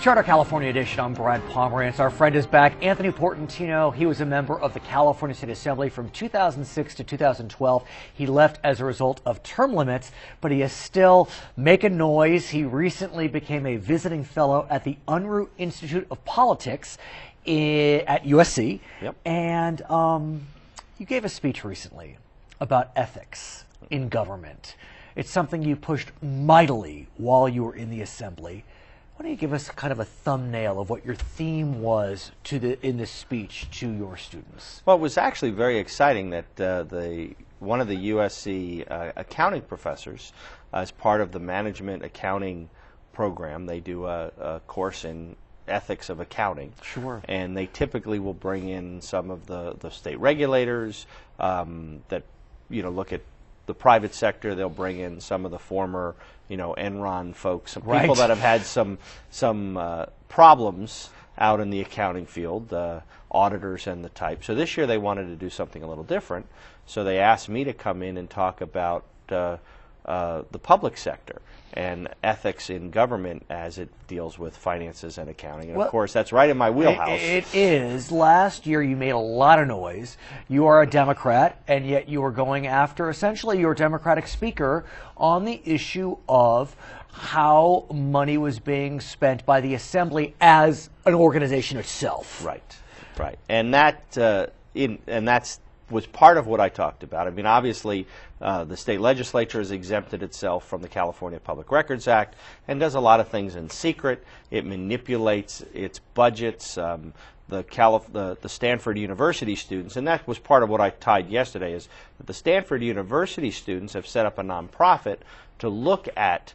Charter California Edition. I'm Brad Pomerance. Our friend is back, Anthony Portantino. He was a member of the California State Assembly from 2006 to 2012. He left as a result of term limits, but he is still making noise. He recently became a visiting fellow at the Unruh Institute of Politics at USC. Yep. And you gave a speech recently about ethics in government. It's something you pushed mightily while you were in the Assembly. Why don't you give us kind of a thumbnail of what your theme was in this speech to your students? Well, it was actually very exciting that one of the USC accounting professors, as part of the management accounting program, they do a course in ethics of accounting. Sure. And they typically will bring in some of the state regulators that look at the private sector. They'll bring in some of the former Enron folks, some people that have had some problems out in the accounting field, auditors and the type. So this year they wanted to do something a little different. So they asked me to come in and talk about the public sector and ethics in government as it deals with finances and accounting. And of course, that's right in my wheelhouse. It is. Last year you made a lot of noise. You are a Democrat, and yet you were going after essentially your Democratic speaker on the issue of how money was being spent by the Assembly as an organization itself. Right, right. And that was part of what I talked about. I mean, obviously, the state legislature has exempted itself from the California Public Records Act and does a lot of things in secret. It manipulates its budgets. The Stanford University students, and that was part of what I tied yesterday, is that the Stanford University students have set up a nonprofit to look at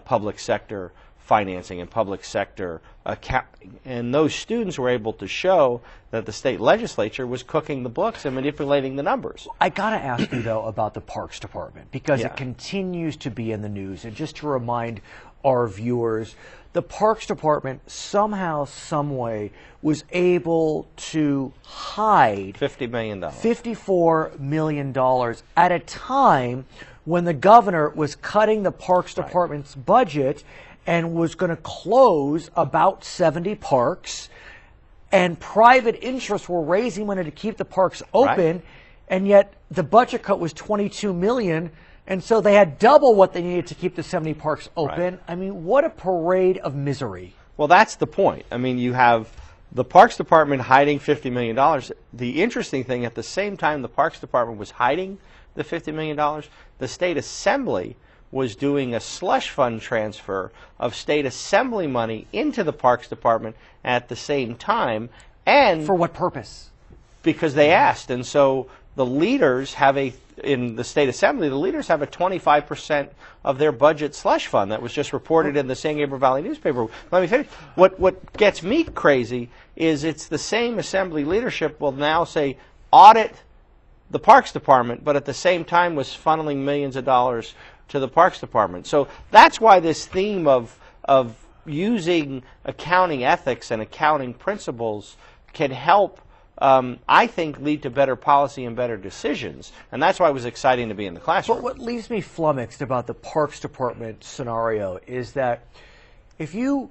public sector financing and public sector accounting. And those students were able to show that the state legislature was cooking the books and manipulating the numbers. I got to ask you, though, about the Parks Department, because it continues to be in the news. And just to remind our viewers, the Parks Department somehow, some way, was able to hide $50 million. $54 million at a time when the governor was cutting the Parks Department's budget and was going to close about 70 parks, and private interests were raising money to keep the parks open, and yet the budget cut was $22 million, and so they had double what they needed to keep the 70 parks open. I mean, what a parade of misery. Well, that's the point. I mean, you have the Parks Department hiding $50 million. The interesting thing, at the same time the Parks Department was hiding the $50 million, the State Assembly was doing a slush fund transfer of state assembly money into the Parks Department at the same time. And for what purpose? Because they asked. And so the leaders have in the state assembly, the leaders have a 25% of their budget slush fund. That was just reported in the San Gabriel Valley newspaper. Let me finish. What gets me crazy is it's the same assembly leadership will now say audit the Parks Department, but at the same time was funneling millions of dollars to the Parks Department. So that's why this theme of using accounting ethics and accounting principles can help, I think, lead to better policy and better decisions. And that's why it was exciting to be in the classroom. But what leaves me flummoxed about the Parks Department scenario is that if you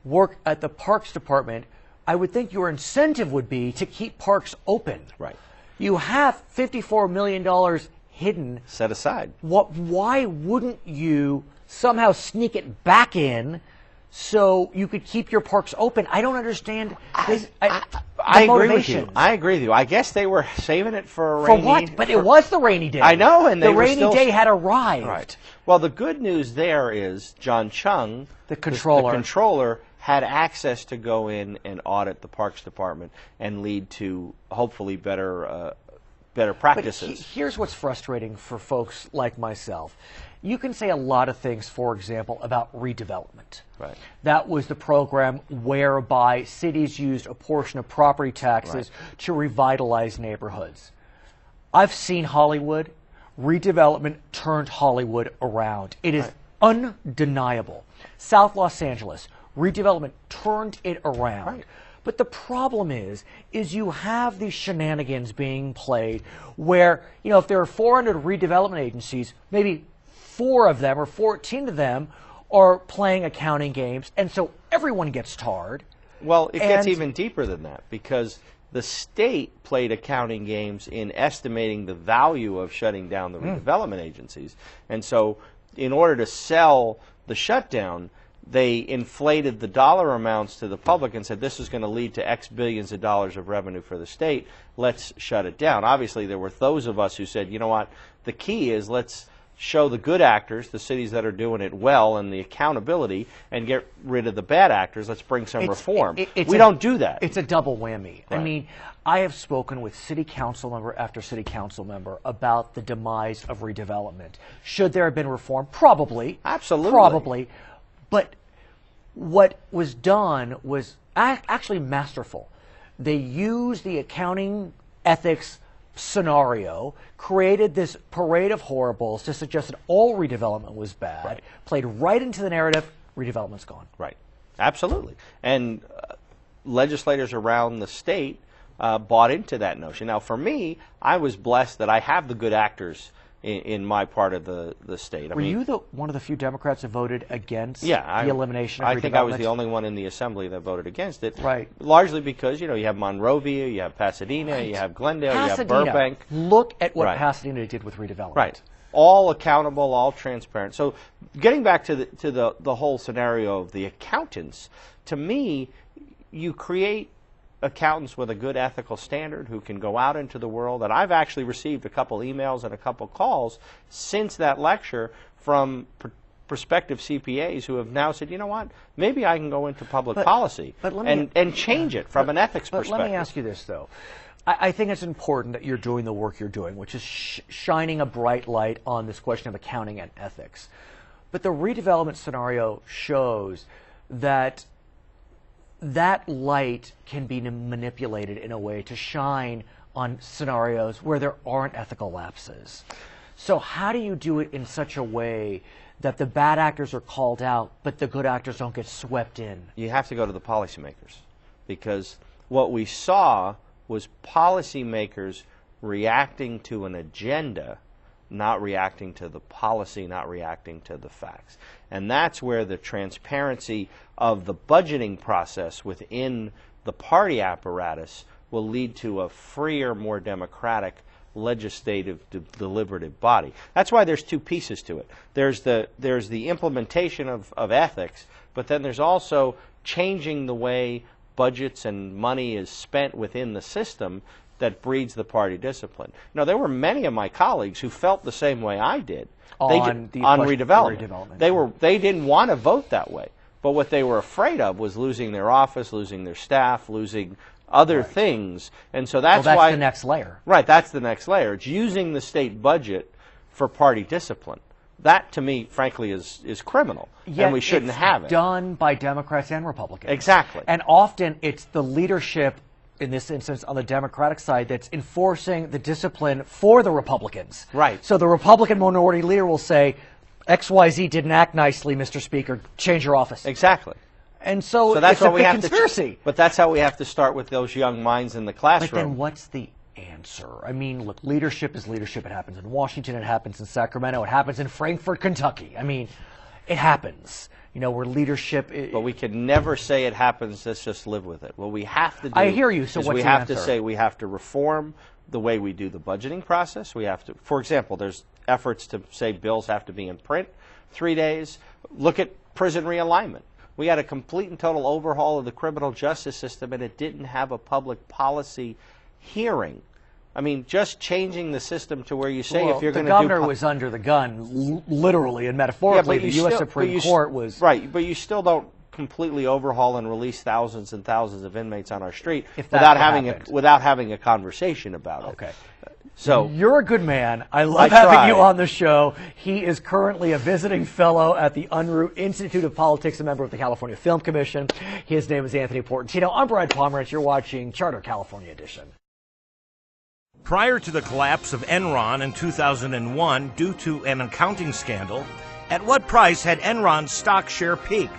work at the Parks Department, I would think your incentive would be to keep parks open. Right. You have $54 million hidden. Set aside. Why wouldn't you somehow sneak it back in so you could keep your parks open? I don't understand. I agree with you. I agree with you. I guess they were saving it for a rainy day. For what? But it was the rainy day. I know, and the rainy day had arrived. Right. Well, the good news there is John Chung, the controller, had access to go in and audit the Parks Department and lead to hopefully better practices. But here's what's frustrating for folks like myself. You can say a lot of things, for example, about redevelopment. Right. That was the program whereby cities used a portion of property taxes to revitalize neighborhoods. I've seen Hollywood. Redevelopment turned Hollywood around. It is undeniable. South Los Angeles, redevelopment turned it around. But the problem is you have these shenanigans being played where, if there are 400 redevelopment agencies, maybe 4 of them or 14 of them are playing accounting games, and so everyone gets tarred. Well, it gets even deeper than that, because the state played accounting games in estimating the value of shutting down the redevelopment agencies. And so in order to sell the shutdown, they inflated the dollar amounts to the public and said, this is going to lead to X billions of dollars of revenue for the state. Let's shut it down. Obviously, there were those of us who said, you know what, the key is let's show the good actors, the cities that are doing it well, and the accountability, and get rid of the bad actors. Let's bring some reform. We don't do that. It's a double whammy. Right. I mean, I have spoken with city council member after city council member about the demise of redevelopment. Should there have been reform? Probably. Absolutely. Probably. But what was done was actually masterful. They used the accounting ethics scenario, created this parade of horribles to suggest that all redevelopment was bad, played right into the narrative, redevelopment's gone. Right. Absolutely. And legislators around the state bought into that notion. Now, for me, I was blessed that I have the good actors in my part of the state. Were you one of the few Democrats that voted against the elimination of redevelopment? I think I was the only one in the assembly that voted against it. Right. Largely because, you know, you have Monrovia, you have Pasadena, you have Glendale, you have Burbank. Look at what Pasadena did with redevelopment. Right. All accountable, all transparent. So getting back to the whole scenario of the accountants, to me, you create accountants with a good ethical standard who can go out into the world. And I've actually received a couple emails and a couple calls since that lecture from prospective CPAs who have now said, you know what, maybe I can go into public policy and change it from an ethics perspective. Let me ask you this, though. I think it's important that you're doing the work you're doing, which is shining a bright light on this question of accounting and ethics. But the redevelopment scenario shows that that light can be manipulated in a way to shine on scenarios where there aren't ethical lapses. So how do you do it in such a way that the bad actors are called out, but the good actors don't get swept in? You have to go to the policymakers, because what we saw was policymakers reacting to an agenda, not reacting to the policy, not reacting to the facts. And that's where the transparency of the budgeting process within the party apparatus will lead to a freer, more democratic legislative deliberative body. That's why there's two pieces to it. There's the implementation of ethics, but then there's also changing the way budgets and money is spent within the system that breeds the party discipline. Now, there were many of my colleagues who felt the same way I did on redevelopment. They didn't want to vote that way, but what they were afraid of was losing their office, losing their staff, losing other things, and so that's why. That's the next layer. Right, that's the next layer. It's using the state budget for party discipline. That, to me, frankly, is criminal, and we shouldn't have it. Done by Democrats and Republicans. Exactly. And often it's the leadership, in this instance on the Democratic side, that's enforcing the discipline for the Republicans. Right. So the Republican minority leader will say, XYZ didn't act nicely, Mr. Speaker, change your office. Exactly. And so that's it's a big conspiracy. But that's how we have to start with those young minds in the classroom. But then what's the answer? I mean, look, leadership is leadership. It happens in Washington. It happens in Sacramento. It happens in Frankfort, Kentucky. I mean, it happens. You know, where leadership but we can never say it happens, let's just live with it. What we have to do I hear you. So is what's we the have answer? to say we have to reform the way we do the budgeting process. We have to, for example, there's efforts to say bills have to be in print 3 days. Look at prison realignment. We had a complete and total overhaul of the criminal justice system, and it didn't have a public policy hearing. I mean, just changing the system to where you say if you're going to do... the governor was under the gun, literally and metaphorically. The U.S. Supreme Court was... Right, but you still don't completely overhaul and release thousands and thousands of inmates on our street without having a conversation about it. Okay. So you're a good man. I love having you on the show. He is currently a visiting fellow at the Unruh Institute of Politics, a member of the California Film Commission. His name is Anthony Portantino. I'm Brad Pomerance. You're watching Charter California Edition. Prior to the collapse of Enron in 2001 due to an accounting scandal, at what price had Enron's stock share peaked?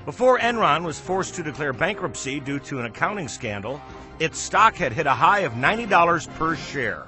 Before Enron was forced to declare bankruptcy due to an accounting scandal, its stock had hit a high of $90 per share.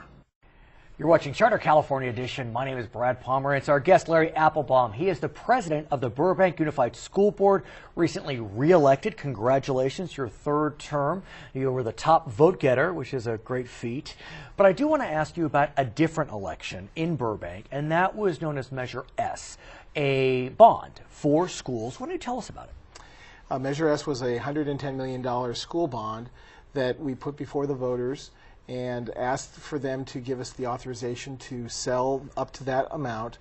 You're watching Charter California Edition. My name is Brad Pomerance. Our guest, Larry Applebaum. He is the president of the Burbank Unified School Board, recently re-elected. Congratulations, your third term. You were the top vote getter, which is a great feat. But I do want to ask you about a different election in Burbank, and that was known as Measure S, a bond for schools. What do you tell us about it? Measure S was a $110 million school bond that we put before the voters and asked for them to give us the authorization to sell up to that amount.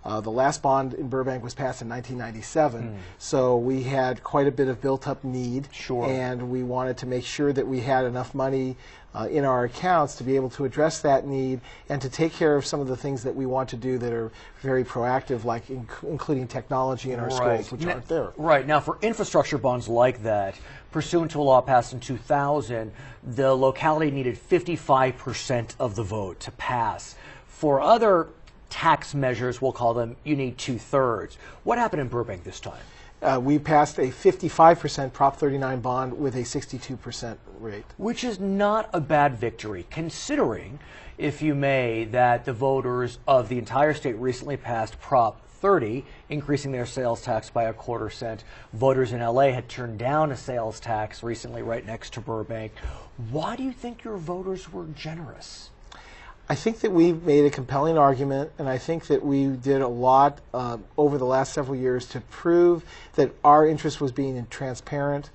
The last bond in Burbank was passed in 1997, so we had quite a bit of built-up need, and we wanted to make sure that we had enough money in our accounts to be able to address that need and to take care of some of the things that we want to do that are very proactive, like including technology in our schools, which aren't there. Right. Now, for infrastructure bonds like that, pursuant to a law passed in 2000, the locality needed 55% of the vote to pass. For other tax measures, we'll call them, you need 2/3. What happened in Burbank this time? We passed a 55% Prop 39 bond with a 62% rate. Which is not a bad victory, considering, if you may, that the voters of the entire state recently passed Prop 30, increasing their sales tax by a quarter cent. Voters in LA had turned down a sales tax recently right next to Burbank. Why do you think your voters were generous? I think that we made a compelling argument, and I think that we did a lot over the last several years to prove that our interest was being transparent.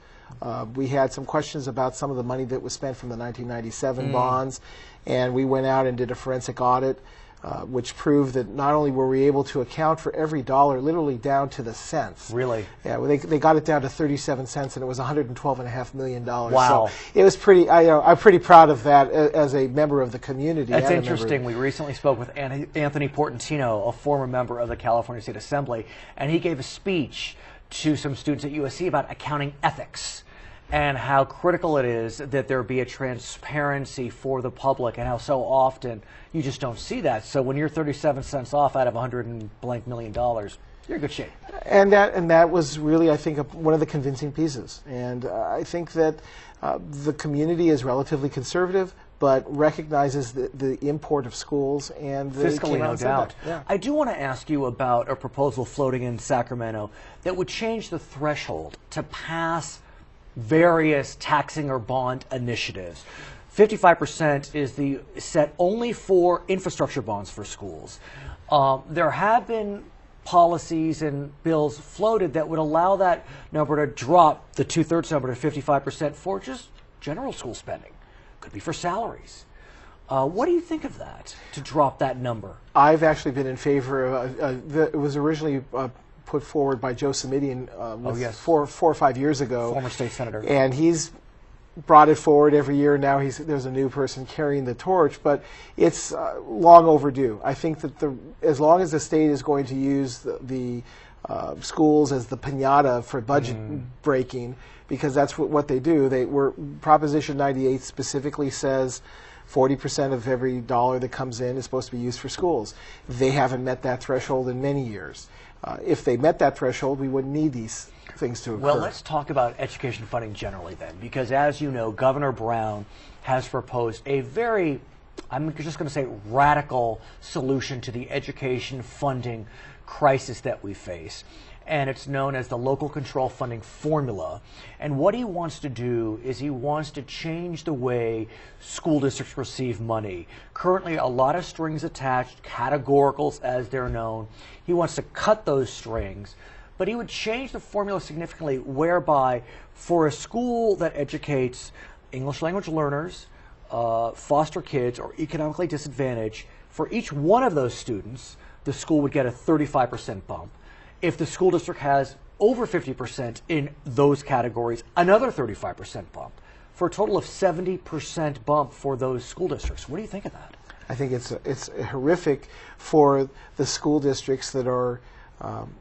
We had some questions about some of the money that was spent from the 1997 bonds, and we went out and did a forensic audit, which proved that not only were we able to account for every dollar, literally down to the cents. Really? Yeah, well, they got it down to 37 cents, and it was $112.5 million. Wow. So it was pretty, I'm pretty proud of that as a member of the community. That's interesting. We recently spoke with Anthony Portantino, a former member of the California State Assembly, and he gave a speech to some students at USC about accounting ethics and how critical it is that there be a transparency for the public, and how so often you just don't see that. So when you're 37 cents off out of $100 and blank million, you're in good shape. And that was really, I think, one of the convincing pieces. And I think that the community is relatively conservative, but recognizes the import of schools and fiscally, no doubt. Yeah. I do want to ask you about a proposal floating in Sacramento that would change the threshold to pass various taxing or bond initiatives. 55% is set only for infrastructure bonds for schools. There have been policies and bills floated that would allow that number to drop, the 2/3 number, to 55% for just general school spending. Could be for salaries. What do you think of that, to drop that number? I've actually been in favor of, it was originally put forward by Joe Simidian four or 5 years ago. Former state senator. And he's brought it forward every year. Now there's a new person carrying the torch, but it's long overdue. I think that as long as the state is going to use the schools as the piñata for budget breaking, because that's what they do. Proposition 98 specifically says 40% of every dollar that comes in is supposed to be used for schools. They haven't met that threshold in many years. If they met that threshold, we wouldn't need these things to occur. Well, let's talk about education funding generally then, because as you know, Governor Brown has proposed a very, I'm just going to say, radical solution to the education funding crisis that we face. And it's known as the local control funding formula. And what he wants to do is he wants to change the way school districts receive money. Currently, a lot of strings attached, categoricals as they're known. He wants to cut those strings, but he would change the formula significantly, whereby for a school that educates English language learners, foster kids, or economically disadvantaged, for each one of those students, the school would get a 35% bump. If the school district has over 50% in those categories, another 35% bump, for a total of 70% bump for those school districts. What do you think of that? I think it's horrific for the school districts that are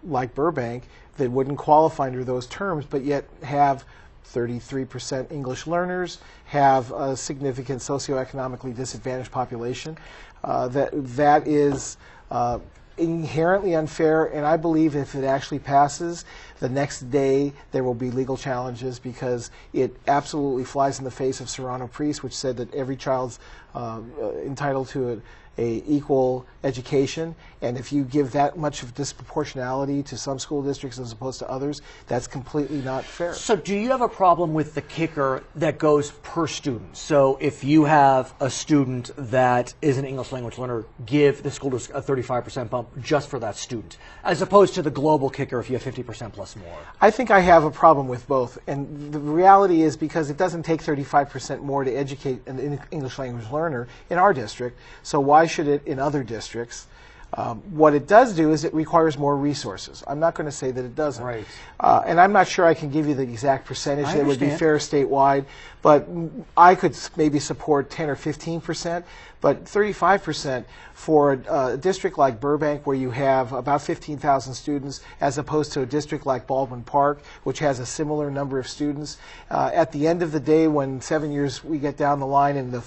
like Burbank that wouldn't qualify under those terms, but yet have 33% English learners, have a significant socioeconomically disadvantaged population. That is inherently unfair, and I believe if it actually passes, The next day, there will be legal challenges because it absolutely flies in the face of Serrano Priest, which said that every child's entitled to a equal education, and if you give that much of disproportionality to some school districts as opposed to others, that's completely not fair. So do you have a problem with the kicker that goes per student? So if you have a student that is an English language learner, give the school district a 35% bump just for that student, as opposed to the global kicker if you have 50% plus more? I think I have a problem with both, and the reality is because it doesn't take 35% more to educate an English language learner in our district, so why should it in other districts? What it does do is it requires more resources. I'm not going to say that it doesn't. Right. And I'm not sure I can give you the exact percentage that would be fair statewide, but I could maybe support 10 or 15%, but 35% for a district like Burbank where you have about 15,000 students as opposed to a district like Baldwin Park, which has a similar number of students. At the end of the day, when 7 years we get down the line and the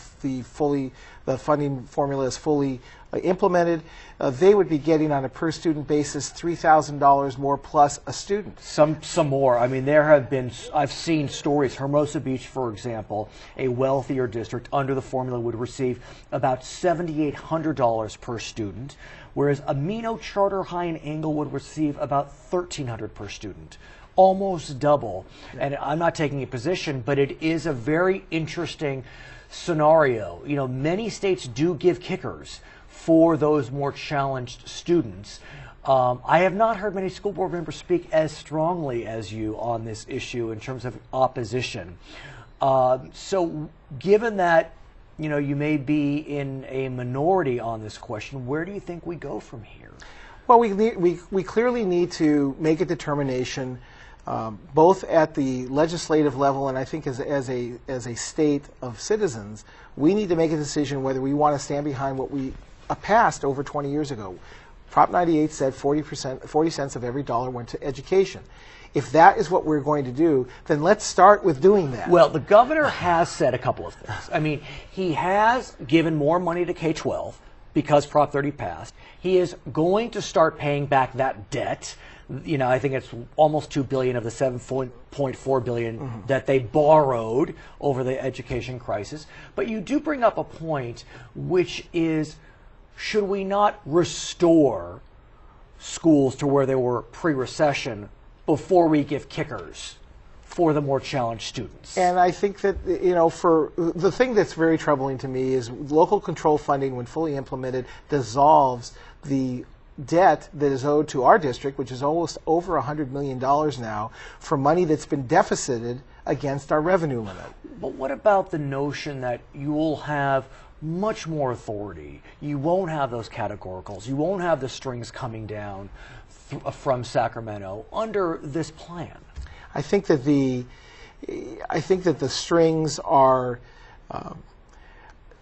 funding formula is fully implemented, they would be getting on a per student basis $3,000 more plus a student. Some more. I mean, there have been, I've seen stories. Hermosa Beach, for example, a wealthier district under the formula would receive about $7,800 per student, whereas Amino Charter High in Englewood would receive about $1,300 per student. Almost double. And I'm not taking a position, but it is a very interesting scenario. You know, many states do give kickers for those more challenged students. I have not heard many school board members speak as strongly as you on this issue in terms of opposition. So given that, you know, you may be in a minority on this question, where do you think we go from here? Well, we clearly need to make a determination both at the legislative level and I think as a state of citizens, we need to make a decision whether we want to stand behind what we passed over 20 years ago. Prop 98 said 40 cents of every dollar went to education. If that is what we're going to do, then let's start with doing that. Well, the governor has said a couple of things. I mean, he has given more money to K-12 because Prop 30 passed. He is going to start paying back that debt. You know, I think it's almost $2 billion of the $7.4 billion that they borrowed over the education crisis. But you do bring up a point, which is, should we not restore schools to where they were pre-recession before we give kickers for the more challenged students? And I think that, you know, for the thing that's very troubling to me is local control funding, when fully implemented, dissolves the debt that is owed to our district, which is almost over $100 million now, for money that's been deficited against our revenue limit. But what about the notion that you will have much more authority? You won't have those categoricals. You won't have the strings coming down from Sacramento under this plan. I think that the strings are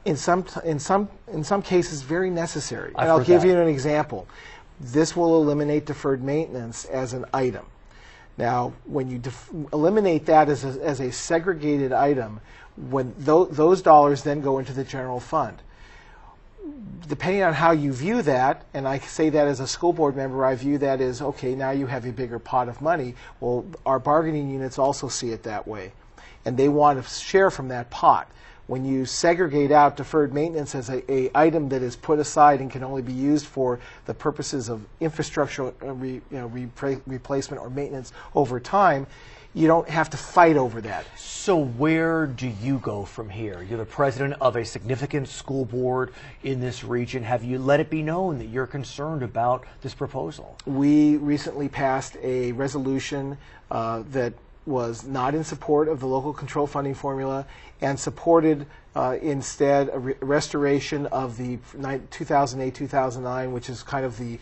in some cases very necessary. And I'll give you an example. This will eliminate deferred maintenance as an item. Now, when you eliminate that as a segregated item, when those dollars then go into the general fund. Depending on how you view that, and I say that as a school board member, I view that as, okay, now you have a bigger pot of money. Well, our bargaining units also see it that way, and they want to share from that pot. When you segregate out deferred maintenance as a item that is put aside and can only be used for the purposes of infrastructure replacement or maintenance over time, you don't have to fight over that. So where do you go from here? You're the president of a significant school board in this region. Have you let it be known that you're concerned about this proposal? We recently passed a resolution that was not in support of the local control funding formula and supported instead a restoration of the 2008-2009, which is kind of the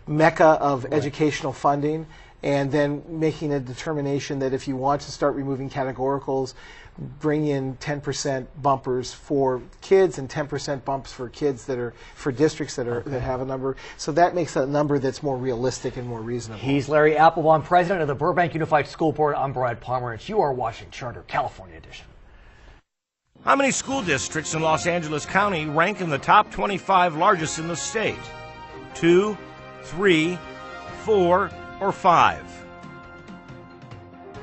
mecca of educational funding, and then making a determination that if you want to start removing categoricals, bring in 10% bumpers for kids and 10% bumps for kids that are for districts that have a number. So that makes a number that's more realistic and more reasonable. He's Larry Applebaum, president of the Burbank Unified School Board. I'm Brad Pomerance. You are watching Charter California Edition. How many school districts in Los Angeles County rank in the top 25 largest in the state? 2, 3, 4, or 5?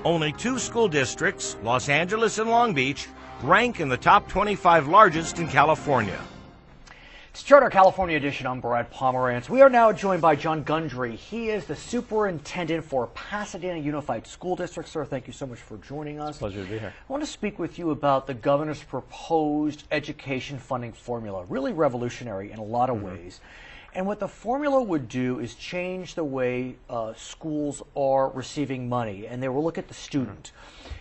Only 2 school districts, Los Angeles and Long Beach, rank in the top 25 largest in California. To start our California edition, I'm Brad Pomerance. We are now joined by Jon Gundry. He is the superintendent for Pasadena Unified School District. Sir, thank you so much for joining us. It's a pleasure to be here. I want to speak with you about the governor's proposed education funding formula, really revolutionary in a lot of ways. And what the formula would do is change the way schools are receiving money, and they will look at the student.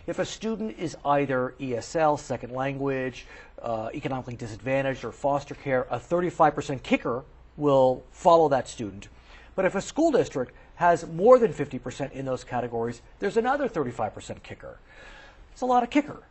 If a student is either ESL, second language, economically disadvantaged, or foster care, a 35% kicker will follow that student. But if a school district has more than 50% in those categories, there's another 35% kicker. It's a lot of kicker.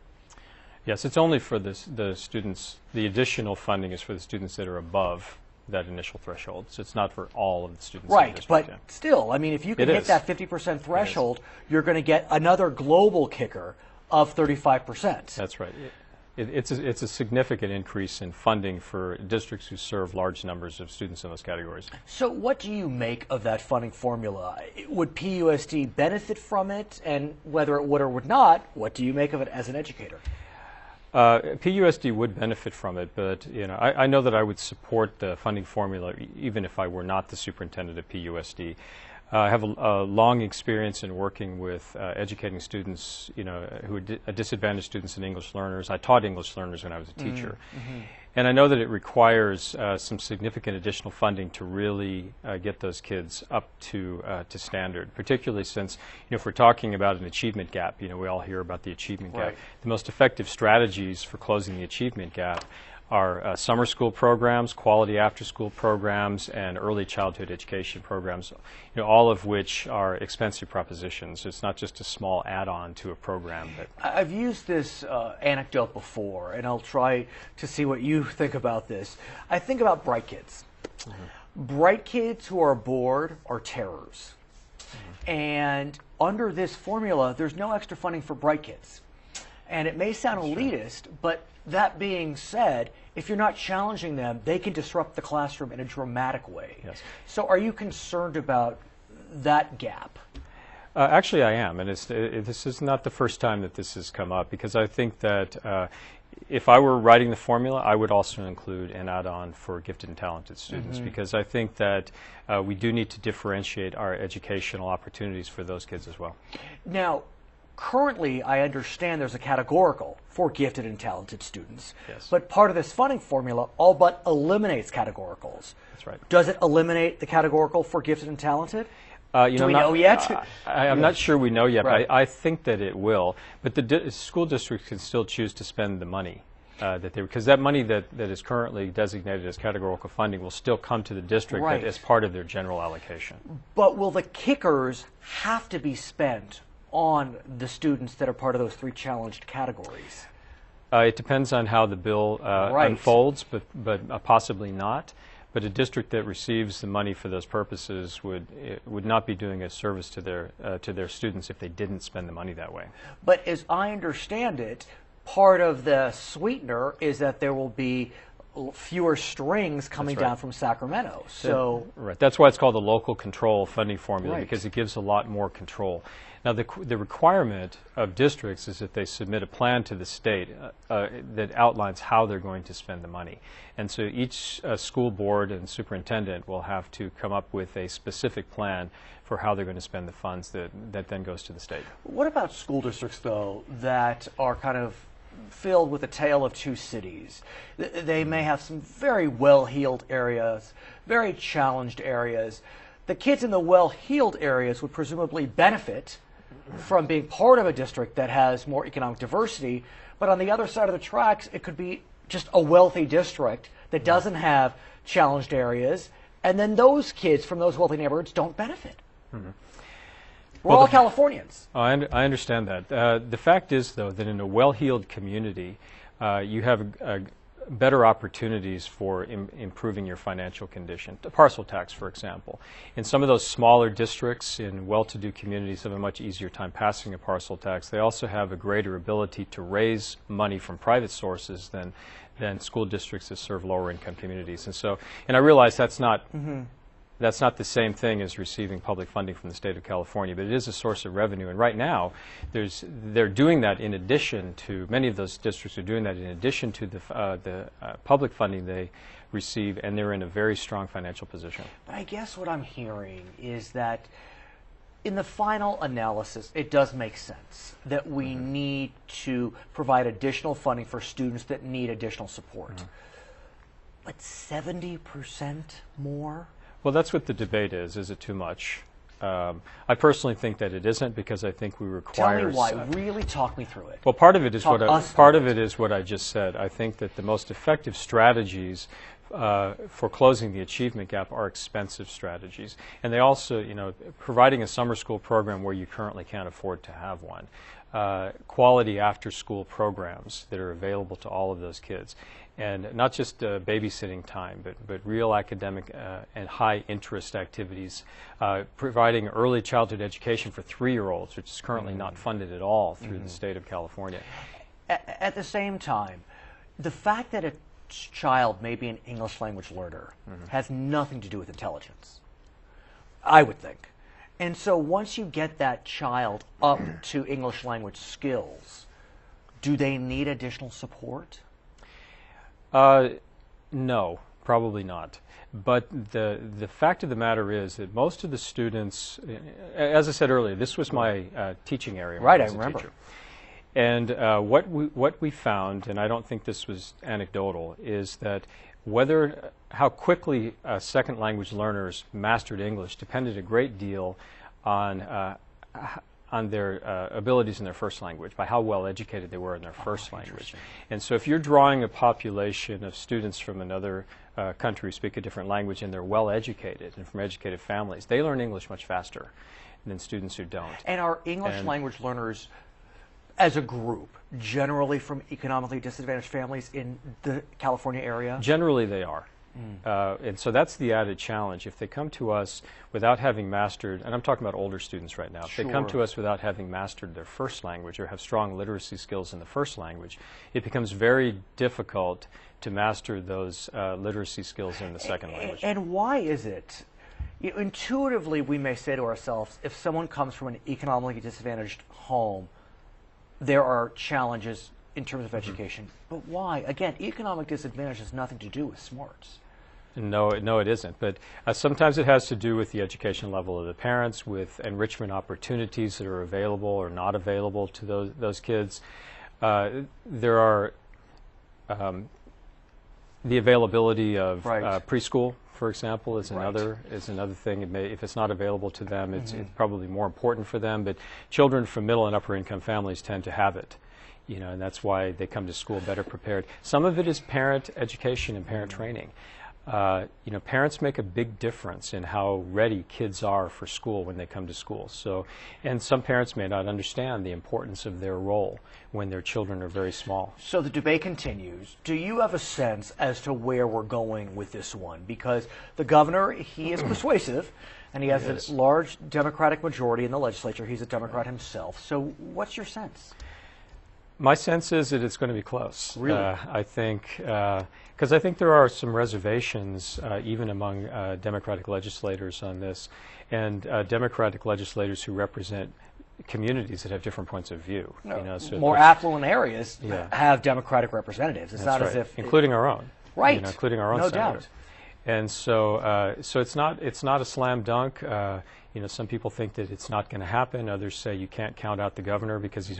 Yes, it's only for the students. The additional funding is for the students that are above that initial threshold. So it's not for all of the students. Right, but still, I mean, if you can hit that 50% threshold, you're going to get another global kicker of 35%. That's right. It's a significant increase in funding for districts who serve large numbers of students in those categories. So what do you make of that funding formula? Would PUSD benefit from it? And whether it would or would not, what do you make of it as an educator? PUSD would benefit from it, but I know that I would support the funding formula even if I were not the superintendent of PUSD. I have a long experience in working with educating students, who are disadvantaged students and English learners. I taught English learners when I was a teacher. And I know that it requires some significant additional funding to really get those kids up to standard, particularly since, if we're talking about an achievement gap, we all hear about the achievement gap. The most effective strategies for closing the achievement gap are summer school programs, quality after-school programs, and early childhood education programs, all of which are expensive propositions. It's not just a small add-on to a program. I've used this anecdote before, and I'll try to see what you think about this. I think about bright kids. Bright kids who are bored are terrors. And under this formula, there's no extra funding for bright kids. And it may sound elitist, but that being said, if you're not challenging them, they can disrupt the classroom in a dramatic way. Yes. So are you concerned about that gap? Actually, I am, and this is not the first time that this has come up, because I think that if I were writing the formula, I would also include an add-on for gifted and talented students, because I think that we do need to differentiate our educational opportunities for those kids as well. Now, currently, I understand there's a categorical for gifted and talented students. Yes. But part of this funding formula all but eliminates categoricals. That's right. Does it eliminate the categorical for gifted and talented? Do we know yet? I'm not sure we know yet, Right. but I think that it will. But the school districts can still choose to spend the money. Because that money that is currently designated as categorical funding will still come to the district as part of their general allocation. But will the kickers have to be spent on the students that are part of those 3 challenged categories? It depends on how the bill unfolds, but possibly not. But a district that receives the money for those purposes would not be doing a service to their students if they didn't spend the money that way. But as I understand it, part of the sweetener is that there will be fewer strings coming down from Sacramento. So that's why it's called the local control funding formula, because it gives a lot more control. Now, the requirement of districts is that they submit a plan to the state that outlines how they're going to spend the money. And so each school board and superintendent will have to come up with a specific plan for how they're going to spend the funds that then goes to the state. What about school districts, though, that are kind of filled with a tale of 2 cities? They may have some very well-heeled areas, very challenged areas. The kids in the well-heeled areas would presumably benefit from being part of a district that has more economic diversity, but on the other side of the tracks, it could be just a wealthy district that doesn't have challenged areas, and then those kids from those wealthy neighborhoods don't benefit. We're all Californians. I understand that. The fact is, though, that in a well-heeled community, you have better opportunities for improving your financial condition. The parcel tax, for example. In some of those smaller districts in well-to-do communities have a much easier time passing a parcel tax. They also have a greater ability to raise money from private sources than school districts that serve lower income communities. And I realize that's not That's not the same thing as receiving public funding from the state of California, but it is a source of revenue. And right now, they're doing that in addition to, many of those districts are doing that in addition to the public funding they receive, and they're in a very strong financial position. But I guess what I'm hearing is that in the final analysis, it does make sense that we need to provide additional funding for students that need additional support. But 70% more? Well, that's what the debate is. Is it too much? I personally think that it isn't, because I think we require. Tell me why. Really talk me through it. Well, part of it is what I just said. I think that the most effective strategies for closing the achievement gap are expensive strategies, and they also, providing a summer school program where you currently can't afford to have one, quality after-school programs that are available to all of those kids. And not just babysitting time, but real academic and high-interest activities, providing early childhood education for 3-year-olds, which is currently not funded at all through the state of California. At the same time, the fact that a child may be an English language learner has nothing to do with intelligence, I would think. And so once you get that child up to English language skills, do they need additional support? No, probably not. But the fact of the matter is that most of the students, as I said earlier, this was my teaching area. Right, I remember. Teacher. And what we found, and I don't think this was anecdotal, is that how quickly second language learners mastered English depended a great deal on their abilities in their first language, by how well educated they were in their first language. And so if you're drawing a population of students from another country who speak a different language and they're well educated and from educated families, they learn English much faster than students who don't. And are English language learners, as a group, generally from economically disadvantaged families in the California area? Generally they are. And so that's the added challenge. If they come to us without having mastered, and I'm talking about older students right now, if they come to us without having mastered their first language or have strong literacy skills in the first language, it becomes very difficult to master those literacy skills in the second language. And why is it? Intuitively, we may say to ourselves, if someone comes from an economically disadvantaged home, there are challenges in terms of education. But why? Again, economic disadvantage has nothing to do with smarts. No, it isn't. But sometimes it has to do with the education level of the parents, with enrichment opportunities that are available or not available to those kids. There are the availability of preschool, for example, is another thing. If it's not available to them, it's probably more important for them. But children from middle and upper income families tend to have it. And that's why they come to school better prepared. Some of it is parent education and parent training. Parents make a big difference in how ready kids are for school when they come to school. And some parents may not understand the importance of their role when their children are very small. So the debate continues. Do you have a sense as to where we're going with this one? Because the governor, he is persuasive, and he has a large Democratic majority in the legislature. He's a Democrat himself. So what's your sense? My sense is that it's going to be close. Really? I think, because I think there are some reservations even among Democratic legislators on this, and Democratic legislators who represent communities that have different points of view. So more affluent areas have Democratic representatives. It's not as if including our own, including our own no senators. Doubt. And so, it's not a slam dunk. Some people think that it's not going to happen. Others say you can't count out the governor because he's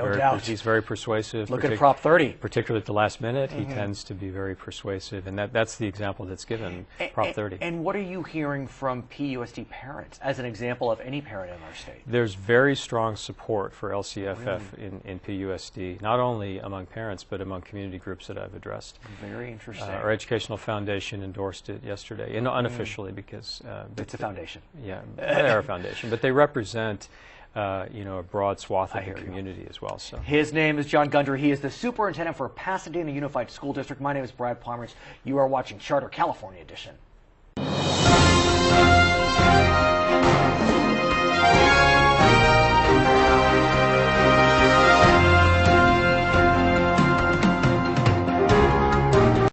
very persuasive. Look at Prop 30. Particularly at the last minute, he tends to be very persuasive, and that's the example that's given, Prop 30. And what are you hearing from PUSD parents as an example of any parent in our state? There's very strong support for LCFF in PUSD, not only among parents but among community groups that I've addressed. Very interesting. Our educational foundation endorsed it yesterday, and unofficially because it's a foundation. Yeah, they are a foundation. But they represent, a broad swath of the community as well. So his name is Jon Gundry. He is the superintendent for Pasadena Unified School District. My name is Brad Pomerance. You are watching Charter California Edition.